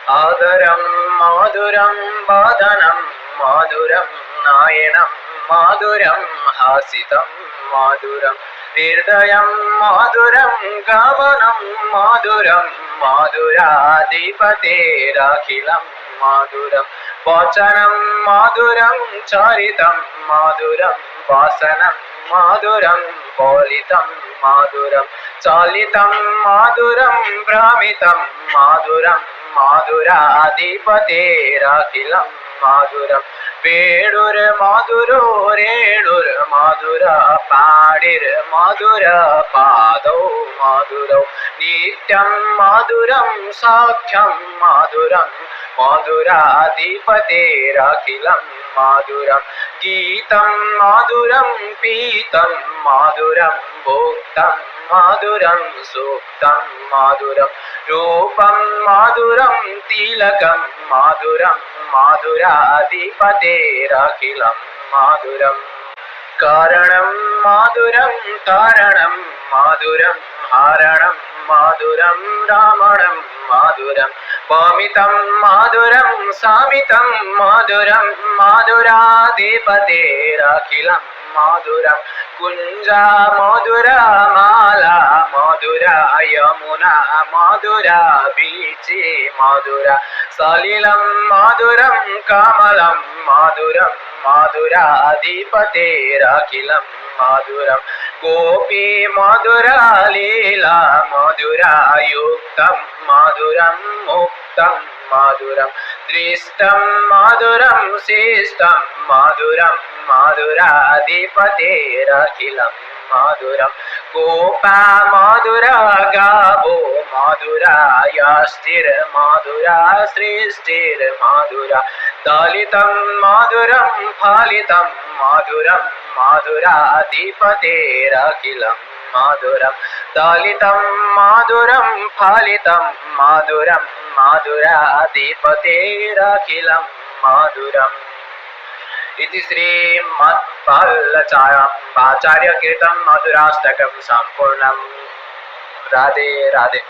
आदरं माधुरं वदनं माधुरं नयनं माधुरं हासितं माधुरं हृदयं माधुरं गमनं माधुरं माधुराधिपतेरखिलं माधुरं वचनं माधुरं चरितं माधुरं वासनं माधुरं बोलितं माधुरं चलितं माधुरं भ्रमितं माधुरं माधुराधिपतेरखिलं माधुरं वेणुर्मधुरो रेणुर्मधुर पाणिर्मधुर पादौ मधुरौ नित्यं मधुरं सौख्यं मधुरं मधुराधिपतेरखिलं माधुरं गीतं मधुरं पीतं मधुरं भोक्तं मधुरं सूक्तं मधुरं रूपं मधुरं तिलकं मधुरं माधुराधिपतेरखिलं माधुरं कारणं मधुरं कारणं मधुरं हरणं मधुरं रमणं मधुरं पमितं मधुरं समितं मधुरं माधुराधिपतेरखिलं माधुरं कुञ्जा मधुरा माला मधुरा यमुना मधुरा बीची मधुरा सलिलं मधुरं कमलं मधुरं माधुराधिपतेरखिलं माधुरं गोपी मधुरा लीला मधुरा युक्तं मधुरं मुक्तं मधुरं दृष्टं मधुरं शिष्टं मधुरं माधुराधिपतेरखिलं माधुरं गोपा मधुरा गावो मधुरा यष्टिर्मधुरा सृष्टिर्मधुरा दलितं मधुरं फलितं मधुरं माधुराधिपतेरखिलं माधुरं दलितं मधुरं फलितं मधुरं माधुराधिपतेरखिलं माधुरम् इति श्रीमद्वल्लभाचार्यकृतं मधुराष्टकं सम्पूर्णम्। राधे राधे।